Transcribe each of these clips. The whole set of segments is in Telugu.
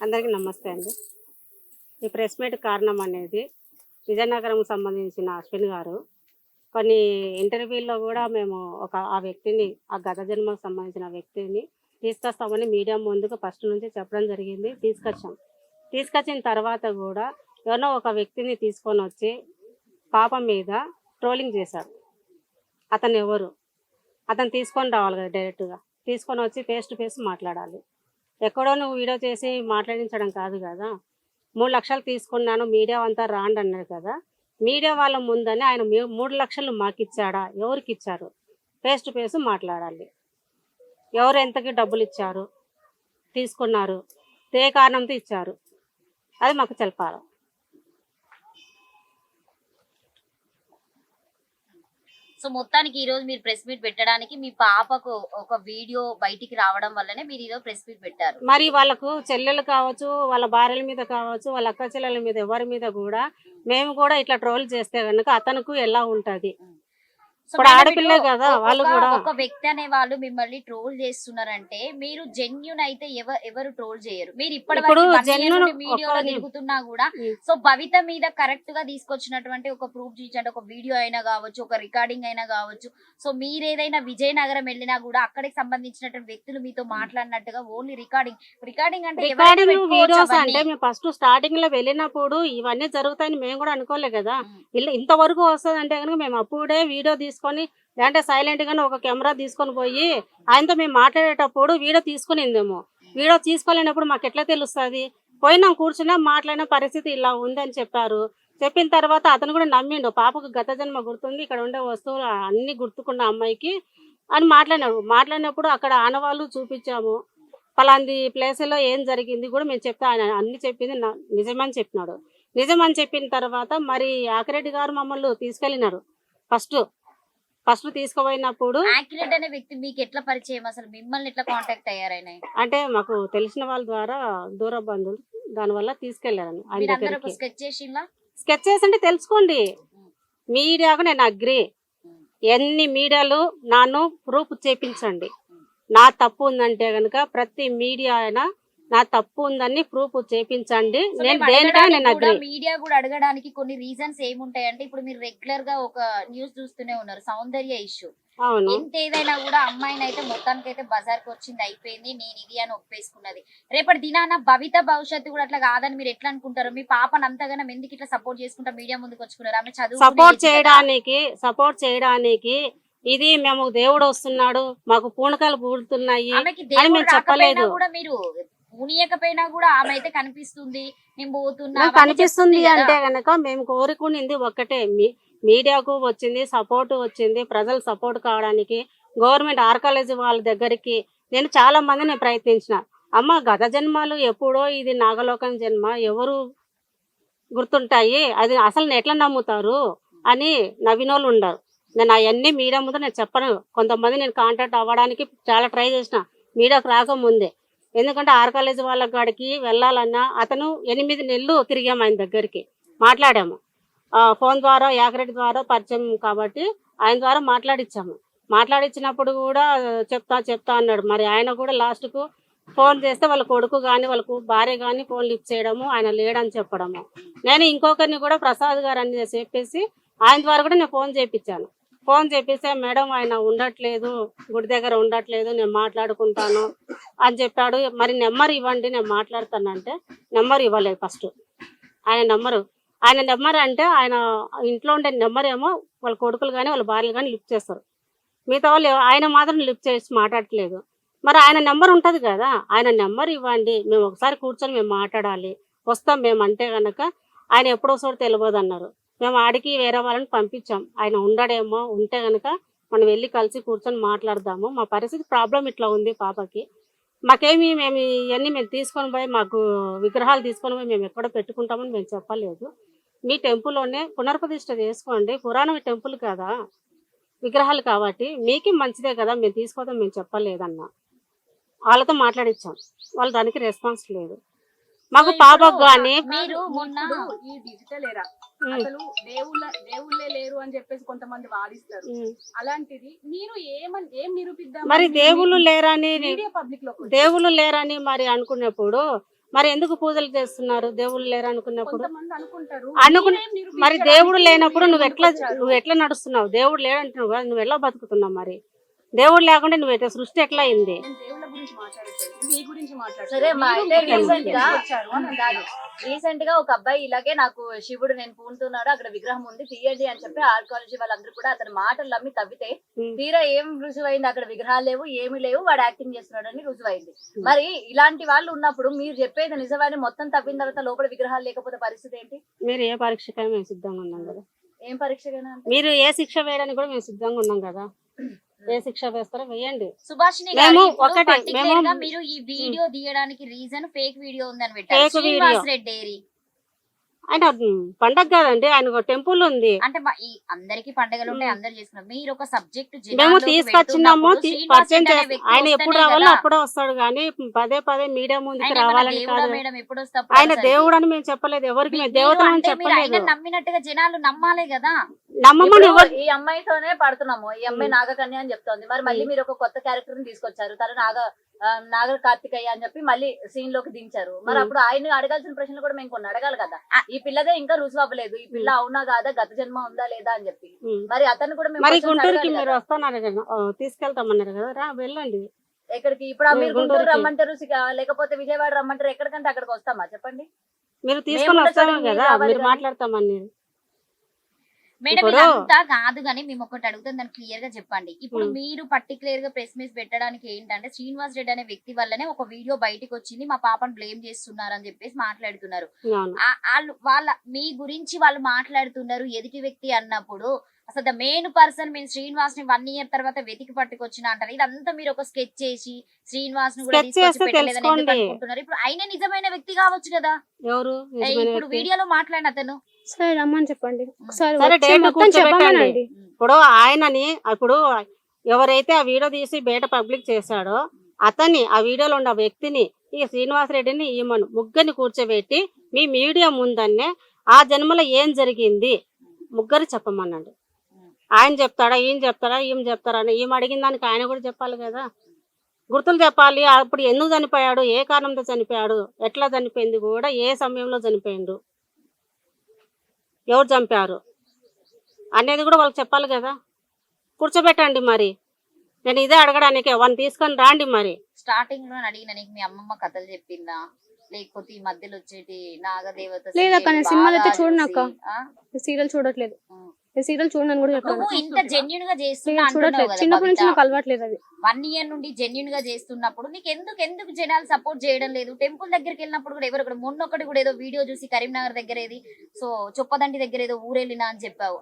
అందరికీ నమస్తే అండి. ఈ ప్రెస్ మీట్ కారణం అనేది విజయనగరం సంబంధించిన అశ్విన్ గారు కొన్ని ఇంటర్వ్యూల్లో కూడా మేము ఆ వ్యక్తిని, ఆ గత జన్మకు సంబంధించిన వ్యక్తిని తీసుకొస్తామని మీడియా ముందుకు ఫస్ట్ నుంచి చెప్పడం జరిగింది. తీసుకొచ్చిన తర్వాత కూడా ఎవరో ఒక వ్యక్తిని తీసుకొని వచ్చి పాప మీద ట్రోలింగ్ చేశారు. అతను ఎవరు? అతను తీసుకొని రావాలి కదా, డైరెక్ట్గా తీసుకొని వచ్చి ఫేస్ టు ఫేస్ మాట్లాడాలి. ఎక్కడో నువ్వు వీడియో చేసి మాట్లాడించడం కాదు కదా. 3 లక్షలు తీసుకున్నాను, మీడియా అంతా రాండి అన్నారు కదా. మీడియా వాళ్ళ ముందని ఆయన 3 లక్షలు మాకు ఇచ్చాడా? ఎవరికి ఇచ్చారు? ఫేస్ టు ఫేస్ మాట్లాడాలి. ఎవరు ఎంతకి డబ్బులు ఇచ్చారు, తీసుకున్నారు, ఏ కారణంతో ఇచ్చారు, అది మాకు తెలపాలి. సో మొత్తానికి ఈ రోజు మీరు ప్రెస్ మీట్ పెట్టడానికి మీ పాపకు ఒక వీడియో బయటికి రావడం వల్లనే మీరు ఈరోజు ప్రెస్ మీట్ పెట్టారు. మరి వాళ్ళకు చెల్లెలు కావచ్చు, వాళ్ళ భార్యల మీద కావచ్చు, వాళ్ళ అక్క చెల్లెల మీద ఎవరి మీద కూడా మేము కూడా ఇట్లా ట్రోల్ చేస్తే కనుక అతనుకు ఎలా ఉంటది? ఇప్పుడు ఆడపిల్లే కదా వాళ్ళు కూడా. ఒక వ్యక్తి అనే వాళ్ళు మిమ్మల్ని ట్రోల్ చేస్తున్నారంటే మీరు జెన్యూన్ అయితే ఎవరు ట్రోల్ చేయరు. మీరు ఇప్పటివరకు మీడియాలో తిరుగుతున్నా కూడా సో భవిత మీద కరెక్ట్ గా తీసుకొచ్చినటువంటి ఒక ప్రూఫ్ చూపించండి. ఒక వీడియో అయినా కావచ్చు, ఒక రికార్డింగ్ అయినా కావచ్చు. సో మీరు ఏదైనా విజయనగరం వెళ్ళినా కూడా అక్కడికి సంబంధించినటువంటి వ్యక్తులు మీతో మాట్లాడినట్టుగా ఓన్లీ రికార్డింగ్ అంటే వీడియోస్ అంటే మేము ఫస్ట్ స్టార్టింగ్ లో వెళ్ళినప్పుడు ఇవన్నీ జరుగుతాయని మేము కూడా అనుకోలే కదా. ఇంతవరకు వస్తుంది అంటే కనుక మేము అప్పుడే వీడియో తీసుకొని లేదంటే సైలెంట్ గానే ఒక కెమెరా తీసుకొని పోయి ఆయనతో మేము మాట్లాడేటప్పుడు వీడియో తీసుకునిందేమో. వీడియో తీసుకోలేనప్పుడు మాకు ఎట్లా తెలుస్తుంది? పోయినాం, కూర్చున్నా, మాట్లాడిన పరిస్థితి ఇలా ఉందని చెప్పారు. చెప్పిన తర్వాత అతను కూడా నమ్మిండు. పాపకు గత జన్మ గుర్తుంది, ఇక్కడ ఉండే వస్తువులు అన్ని గుర్తుకున్న అమ్మాయికి అని మాట్లాడినప్పుడు అక్కడ ఆనవాళ్ళు చూపించాము. పలాంటి ప్లేస్లో ఏం జరిగింది కూడా మేము చెప్తా, ఆయన అన్ని చెప్పింది నిజమని చెప్పినాడు. నిజమని చెప్పిన తర్వాత మరి ఆకిరెడ్డి గారు మమ్మల్ని తీసుకెళ్ళినారు. ఫస్ట్ తీసుకుపోయినప్పుడు ఆకిరెడ్డి అనే వ్యక్తి మీకు ఎట్లా పరిచయం, అసలు మిమ్మల్ని ఎట్లా కాంటాక్ట్ అయ్యారైనా? అంటే మాకు తెలిసిన వాళ్ళ ద్వారా, దూర బంధువులు, దానివల్ల తీసుకెళ్లారని. స్కెచ్ చేసి అంటే తెలుసుకోండి. మీడియాకు నేను అగ్రి. ఎన్ని మీడియాలు నాను ప్రూఫ్ చేపించండి. నా తప్పు ఉందంటే గనుక ప్రతి మీడియా అయినా నా తప్పు ఉందని ప్రూఫ్ చేపించండి. నేను దేనికైనా నేను అగ్రి. మీడియా కూడా అడగడానికి కొన్ని రీజన్స్ ఏముంటాయంటే, ఇప్పుడు మీరు రెగ్యులర్ గా ఒక న్యూస్ చూస్తూనే ఉన్నారు, సౌందర్య ఇష్యూ. ఎంత ఏదైనా కూడా అమ్మాయిని అయితే మొత్తానికి అయితే బజార్కి వచ్చింది, అయిపోయింది, నేను ఇది అని ఒప్పేసుకున్నది. రేపటి దినాన భవిత భవిష్యత్తు కూడా అట్లా కాదని మీరు ఎట్లా అనుకుంటారు? మీ పాపను అంతగానం ఎందుకు ఇట్లా సపోర్ట్ చేసుకుంటా మీడియా ముందుకు వచ్చుకున్నారు? ఆమె చదువు సపోర్ట్ చేయడానికి ఇది మేము దేవుడు వస్తున్నాడు, మాకు పూనకాలు పూడుతున్నాయి అని మేము చెప్పలేదు. కూడా మీరు మునియకపోయినా కూడా ఆమె అయితే కనిపిస్తుంది, నేను పోతున్నా కనిపిస్తుంది అంటే గనక మేము కోరుకునింది ఒక్కటే, మీడియాకు వచ్చింది సపోర్ట్, వచ్చింది ప్రజలు సపోర్ట్ కావడానికి. గవర్నమెంట్ ఆర్ కాలేజ్ వాళ్ళ దగ్గరికి నేను చాలా మందిని ప్రయత్నించిన. అమ్మ గత జన్మలు ఎప్పుడో, ఇది నాగలోకం జన్మ, ఎవరు గుర్తుంటాయి, అది అసలు ఎట్లా నమ్ముతారు అని నవ్వినోళ్ళు ఉండరు. నేను అవన్నీ మీడియా ముందు నేను చెప్పను. కొంతమంది నేను కాంటాక్ట్ అవ్వడానికి చాలా ట్రై చేసిన మీడియాకు రాకముందే. ఎందుకంటే ఆర్ కాలేజ్ వాళ్ళ కాడికి వెళ్ళాలన్నా అతను 8 నెలలు తిరిగాము, ఆయన దగ్గరికి మాట్లాడాము. ఫోన్ ద్వారా యాకరెడ్డి ద్వారా పరిచయం కాబట్టి ఆయన ద్వారా మాట్లాడించినప్పుడు కూడా చెప్తా అన్నాడు. మరి ఆయన కూడా లాస్ట్కు ఫోన్ చేస్తే వాళ్ళ కొడుకు కానీ వాళ్ళకు భార్య కానీ ఫోన్ లిఫ్ట్ చేయడము, ఆయన లేడని చెప్పడము. నేను ఇంకొకరిని కూడా ప్రసాద్ గారు అని చెప్పేసి ఆయన ద్వారా కూడా నేను ఫోన్ చేపిస్తే మేడం ఆయన ఉండట్లేదు, గుడి దగ్గర ఉండట్లేదు, నేను మాట్లాడుకుంటాను అని చెప్పాడు. మరి నెంబర్ ఇవ్వండి, నేను మాట్లాడతానంటే నెంబర్ ఇవ్వలేదు. ఫస్ట్ ఆయన నెంబర్ అంటే ఆయన ఇంట్లో ఉండే నెంబర్ ఏమో వాళ్ళ కొడుకులు కానీ వాళ్ళ భార్యలు కానీ లిఫ్ట్ చేస్తారు. మిగతా వాళ్ళు ఆయన మాత్రం లిఫ్ట్ చేసి మాట్లాడట్లేదు. మరి ఆయన నెంబర్ ఉంటుంది కదా, ఆయన నెంబర్ ఇవ్వండి, మేము ఒకసారి కూర్చొని మేము మాట్లాడాలి, వస్తాం మేము అంటే కనుక ఆయన ఎప్పుడో చోటు తెలియదు అన్నారు. మేము ఆడికి వేరే వాళ్ళని పంపించాం. ఆయన ఉండడేమో, ఉంటే కనుక మనం వెళ్ళి కలిసి కూర్చొని మాట్లాడదాము, మా పరిస్థితి ప్రాబ్లం ఇట్లా ఉంది పాపకి, మాకేమి మేము ఇవన్నీ మేము తీసుకొని పోయి మాకు విగ్రహాలు తీసుకొని పోయి మేము ఎక్కడ పెట్టుకుంటామని మేము చెప్పలేదు. మీ టెంపుల్లోనే పునర్ప్రతిష్ఠ చేసుకోండి, పురాణ టెంపుల్ కదా, విగ్రహాలు కాబట్టి మీకే మంచిదే కదా, మేము తీసుకోవడం మేము చెప్పలేదన్నా. వాళ్ళతో మాట్లాడించాం, వాళ్ళు దానికి రెస్పాన్స్ లేదు. మాకు పాపకు కానీ మీరు మొన్న ఈ డిజిటల్ ఎరా అసలు దేవుళ్ళే లేరు అని చెప్పేసి కొంతమంది వాదిస్తారు. అలాంటిది మీరు ఏం నిరూపిద్దాం? మరి దేవుళ్ళు లేరని మరి అనుకున్నప్పుడు మరి ఎందుకు పూజలు చేస్తున్నారు దేవుళ్ళు లేరు అనుకున్నప్పుడు? కొంతమంది అనుకుంటారు అనుకున్న మీరేం నిరూపించడానికి మరి దేవుడు లేనప్పుడు మీరేం నువ్వు వచ్చారు? ఎట్లా నడుస్తున్నావు? దేవుడు లేడంటున్నావు కదా, నువ్వు ఎలా బతుకుతున్నావు? మరి దేవుడు లేకుండా నువ్వు ఎట్లా సృష్టి ఎట్లా అయింది? నేను దేవుళ్ళ గురించి మాట్లాడట్లేదు, మీ గురించి సరే మాట్లాడుతున్నాను. మా మీరు అయితే మీ దేవుడి రీసెంట్ గా గురించి వచ్చారు అని అన్నారు. రీసెంట్ గా ఒక అబ్బాయి ఇలాగే నాకు శివుడు నేను పూనుతున్నాడు అక్కడ విగ్రహం ఉంది తీయండి అని చెప్పి ఆర్కాలజీ వాళ్ళందరూ కూడా అతని మాటలు నమ్మి తవ్వితే తీరా ఏం రుజువైంది? అక్కడ విగ్రహాలు లేవు, ఏమీ లేవు, వాడు యాక్టింగ్ చేస్తున్నాడు అని రుజువైంది. మరి ఇలాంటి వాళ్ళు ఉన్నప్పుడు మీరు చెప్పేది నిజమని మొత్తం తవ్విన తర్వాత లోపల విగ్రహాలు లేకపోతే పరిస్థితి ఏంటి? మీరు ఏ పరీక్షకైనా మేము సిద్ధంగా ఉన్నాం కదా. ఏం పరీక్షగా? మీరు ఏ శిక్ష వేయడానికి కూడా మేము సిద్ధంగా ఉన్నాం కదా. ఏ శిక్ష వేస్తారో వేయండి. సుభాషిణి మేము గారు ఇప్పుడు ఒకటే, particular మేము- గా మీరు ఈ వీడియో తీయడానికి రీజన్ ఫేక్ వీడియో ఉందని Fake పెట్టారు. video. శ్రీనివాస్ రెడ్డి డైరీ ఆయన పండగ కాదండి, ఆయన ఒక టెంపుల్ ఉంది. అంటే ఈ అందరికి పండుగలు ఉంటాయి, అందరు చేసుకున్నారు. మీరు ఒక సబ్జెక్ట్ మేము తీసుకొచ్చినాము, పరిచయం చేస్తాం. ఆయన ఎప్పుడు రావాలో అప్పుడే వస్తాడు కానీ పదే పదే మీడియా ముందుకు రావాలని కాదు. మేడం ఎప్పుడు ఆయన దేవుడు అని మేము చెప్పలేదు, ఎవరికి మేము దేవతలు అని చెప్పలేదు. నమ్మినట్టుగా జనాలు నమ్మాలి కదా. నమ్మమని ఎవరు ఈ అమ్మాయితోనే పడుతున్నాము, ఈ అమ్మాయి నాగకన్య అని చెప్తోంది. మరి మళ్ళీ మీరు ఒక కొత్త క్యారెక్టర్ ని తీసుకొచ్చారు, తను నాగ కార్తికయ్య అని చెప్పి మళ్ళీ సీన్ లోకి దించారు. మరి అప్పుడు ఆయన అడగాల్సిన ప్రశ్నలు కూడా మేము కొన్ని అడగాలి కదా. ఈ పిల్లదే ఇంకా రుజువు అవ్వలేదు, ఈ పిల్ల అవునా కాదా, గత జన్మ ఉందా లేదా అని చెప్పి. మరి అతను కూడా మేము మరి questions గుంటూరుకి అడగాలి మీరు కదా. వస్తున్నారు కదా, తీసుకెళ్తామన్నారు కదా, రా వెళ్ళండి. ఎక్కడికి ఇప్పుడు మీరు గుంటూరు గుంటూరుకి. రమ్మంటారు, లేకపోతే విజయవాడ రమ్మంటారు, ఎక్కడికంటే అక్కడికి వస్తామా చెప్పండి? మీరు తీసుకొని మేము వస్తాము ఉండొచ్చు, కదా, మీరు రావాలి మీరు కదా. మాట్లాడతామని. మేడం ఇప్పుడు- ఇదంతా కాదు కానీ మేము ఒకటి అడుగుతాం, దాన్ని క్లియర్ గా చెప్పండి. ఇప్పుడు మీరు పర్టికులర్ గా ప్రెస్ మీట్ పెట్టడానికి ఏంటంటే శ్రీనివాస్ రెడ్డి అనే వ్యక్తి వల్లనే ఒక వీడియో బయటకు వచ్చింది, మా పాపను బ్లేమ్ చేస్తున్నారు అని చెప్పేసి మాట్లాడుతున్నారు. అవును. వాళ్ళ మీ గురించి వాళ్ళు మాట్లాడుతున్నారు ఎదుటి వ్యక్తి అన్నప్పుడు అసలు ద మెయిన్ పర్సన్ మేము శ్రీనివాస్ ని 1 year తర్వాత వెతికి పట్టుకొచ్చిన అంటారు. ఇదంతా మీరు ఒక స్కెచ్ చేసి శ్రీనివాస్ ను కూడా Sketch తీసుకొచ్చి చేస్తే పెట్టలేదని ఎందుకు తెలుసుకోండి. అనుకుంటున్నారు? ఇప్పుడు ఆయన నిజమైన వ్యక్తి కావచ్చు కదా. ఎవరు ఇప్పుడు వీడియోలో మాట్లాడిన అతను సరే రమ్మని చెప్పండి ఒకసారి సరే, వచ్చి డేట్ మొత్తం కూర్చోబెట్టండి. చెప్పమనండి. ఇప్పుడు ఆయనని ఇప్పుడు ఎవరైతే ఆ వీడియో తీసి బయట పబ్లిక్ చేశాడో అతన్ని, ఆ వీడియోలో ఉన్న వ్యక్తిని, ఈ శ్రీనివాస్ రెడ్డిని, ఈమెను ముగ్గురిని కూర్చోబెట్టి మీ మీడియా ముందన్నే ఆ జన్మలో ఏం జరిగింది ముగ్గురు చెప్పమన్నాడు. ఆయన చెప్తాడా, ఈయన చెప్తాడా, ఈమె చెప్తారా అని ఈమె అడిగిన దానికి ఆయన కూడా చెప్పాలి కదా. గుర్తులు చెప్పాలి. అప్పుడు ఎందుకు చనిపోయాడు, ఏ కారణంతో చనిపోయాడు, ఎట్లా చనిపోయింది కూడా, ఏ సమయంలో చనిపోయిండు, ఎవరు చంపారు అనేది కూడా వాళ్ళకి చెప్పాలి కదా. కూర్చోబెట్టండి. మరి నేను ఇదే అడగడానికి వాళ్ళని తీసుకొని రాండి. మరి స్టార్టింగ్ లో అడిగిన నీకు మీ అమ్మమ్మ కథలు చెప్పిందా, లేకపోతే ఈ మధ్యలో వచ్చేటి నాగదేవత లేదక్క, నేను సినిమాలు అయితే చూడనక్క. ఆ? సీరియల్ చూడట్లేదు, ఉం. నేను సీరియల్ చూడనని కూడా చెప్పాను. నువ్వు ఇంత జెన్యున్ గా చేస్తున్నా సీరియల్ అంటున్నావు చూడట్లేదు, కదా చిన్నప్పటి నుంచి బబిత. నాకు అలవాట్లేదు అది. 1 year నుండి జెన్యున్ గా చేస్తున్నప్పుడు నీకు ఎందుకు జనాలు సపోర్ట్ చేయడం లేదు? టెంపుల్ దగ్గరికి వెళ్ళినప్పుడు కూడా ఎవరు మొన్నొక్కటి కూడా ఏదో వీడియో చూసి కరీంనగర్ దగ్గర ఏది సో చొప్పదండి దగ్గర ఏదో ఊరెళ్ళినా అని చెప్పావు.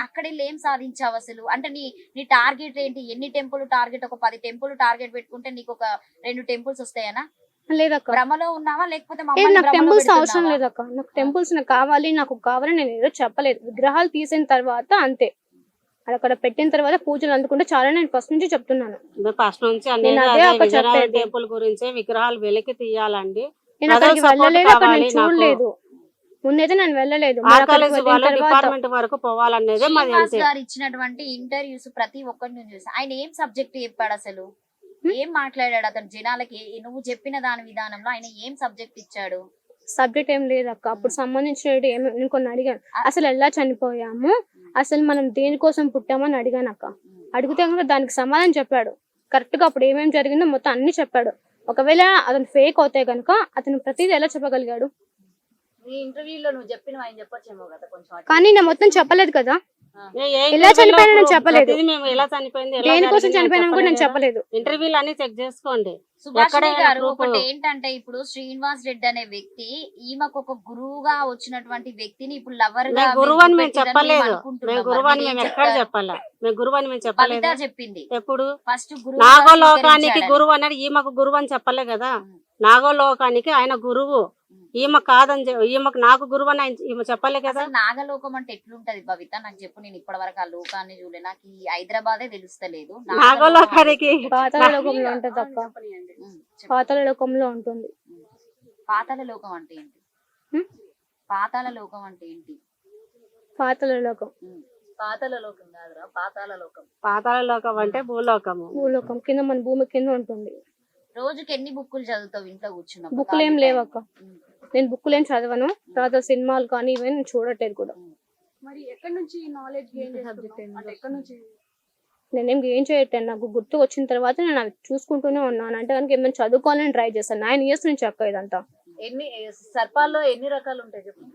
అక్కడెళ్ళి ఏం సాధించావు అసలు? అంటే నీ టార్గెట్ ఏంటి? ఎన్ని టెంపుల్ టార్గెట్? ఒక 10 టెంపుల్ టార్గెట్ పెట్టుకుంటే నీకు ఒక 2 టెంపుల్స్ వస్తాయనా? లేదక్క, భ్రమలో ఉన్నావా లేకపోతే ఏ మమ్మల్ని నాకు భ్రమలో టెంపుల్స్ అవసరం పెడుతున్నావా? లేదక్క. నాకు టెంపుల్స్ నాకు కావాలి నేను ఏదో చెప్పలేదు. విగ్రహాలు తీసిన తర్వాత అంతే, అక్కడ పెట్టిన తర్వాత పూజలు అందుకుంటే చాలా, నేను ఫస్ట్ నుంచి చెప్తున్నాను. ఫస్ట్ నుంచి అన్ని నేను అదే ఒక విజయనగరం చెప్పేది. టెంపుల్ గురించి విగ్రహాలు వెలికి తీయాలండి. నేను ప్రజల అక్కడికి support వెళ్ళలేదు, అక్కడ కావాలి నేను నాకు. చూడలేదు. ముందైతే నేను వెళ్ళలేదు. మరి అక్కడికి ఆర్కాలజీ వెళ్ళిన వాళ్ళు తర్వాత డిపార్ట్మెంట్ వరకు పోవాలనేదే మాది. శ్రీనివాస్ అంతే. గారు ఇచ్చినటువంటి ఇంటర్వ్యూస్ ప్రతి ఒక్కరిని చూసి ఆయన ఏం సబ్జెక్ట్ చెప్పాడు అసలు? ఏం మాట్లాడాడు అతను జనాలకి? నువ్వు చెప్పిన దాని విధానంలో ఆయన ఏం సబ్జెక్ట్ ఇచ్చాడు? సబ్జెక్ట్ ఏం లేదు అక్క. అప్పుడు సంబంధించిన నేను కొన్ని అడిగాను, అసలు ఎలా చనిపోయాము, అసలు మనం దేనికోసం పుట్టామని అడిగాను అక్క. అడిగితే కనుక దానికి సమాధానం చెప్పాడు కరెక్ట్ గా. అప్పుడు ఏమేమి జరిగిందో మొత్తం అన్ని చెప్పాడు. ఒకవేళ అతను ఫేక్ అవుతే కనుక అతను ప్రతిదీ ఎలా చెప్పగలిగాడు? నీ ఇంటర్వ్యూలో నువ్వు చెప్పిన ఆయన చెప్పొచ్చేమో కదా కొంచెం అటు. కానీ నేను మొత్తం చెప్పలేదు కదా. ఏ ఎలా చనిపోయానో నేను చెప్పలేదు. ప్రతిదీ మేము ఎలా చనిపోయింది, ఎలా దేనికోసం జరిగింది అని చనిపోయినా కూడా నేను చెప్పలేదు చెప్పలేదు. కదా. ఇంటర్వ్యూలు అన్ని చెక్ చేసుకోండి. సుభాషిణి ఎక్కడైనా గారు proof. ఒకటి ఏంటంటే ఇప్పుడు శ్రీనివాస్ రెడ్డి అనే వ్యక్తి ఈమెకు ఒక గురువుగా వచ్చినటువంటి వ్యక్తిని ఇప్పుడు లవర్ గా మేము గురువు అని మేము చూపెట్టిరని చెప్పలేదు. మేము అనుకుంటున్నాం. మేము గురువు అని మరి మేము మీరేం ఎక్కడ చెప్తారు? చెప్పాలా? మేము గురువు అని మేము చెప్పలేదు. బబిత చెప్పింది ఎప్పుడు ఫస్ట్ నాగోలోకానికి గురువు అన్నాడు, ఈమెకు గురువు అని చెప్పలే కదా. నాగోలోకానికి ఆయన గురువు, ఈమె కాదని ఈమెకు నాకు గురువు అని ఈమె చెప్పలే కదా. నాగలోకం అంటే ఎట్లుంటది బబిత నాకు చెప్పు. నేను ఇప్పటి వరకు ఆ లోకాన్ని చూడలే, నాకు ఈ హైదరాబాదే తెలుస్తలేదు. నాగోలోకానికి పాతాళ లోకంలో ఉంటుంది అక్క. చెప్పనీయండి. పాతాళ లోకంలో ఉంటుంది. పాతాళ లోకం అంటే ఏంటి? హ్మ్? పాతాళ లోకం అంటే ఏంటి? పాతాళ లోకం పాతాళ లోకం కాదురా, పాతాళ లోకం. పాతాళ లోకం అంటే భూలోకము. భూలోకం కింద, మన భూమి కింద ఉంటుంది. రోజుకి ఎన్ని బుక్కులు చదువుతావు ఇంట్లో కూర్చున్నప్పుడు? బుక్కులు ఏం ఖాళీ లేవు time? అక్క, నేను బుక్కులు ఏం చదవను. తర్వాత సినిమాలు కానీ ఇవన్నీ నేను చూడట్లేదు కూడా. మరి ఎక్కడి నుంచి నాలెడ్జ్ గెయిన్ చేస్తున్నావు? అంటే ఎక్కడి నుంచి? నేనేం ఏం చేయట్లేదు, నాకు గుర్తు వచ్చిన తర్వాత నేను అవి చూసుకుంటూనే ఉన్నాను. అంటే కనుక ఏమైనా చదువుకోవాలని ట్రై చేస్తాను. 9 years నుంచి అక్క ఇదంతా. సర్పాల్లో ఎన్ని రకాలు ఉంటాయి చెప్పు?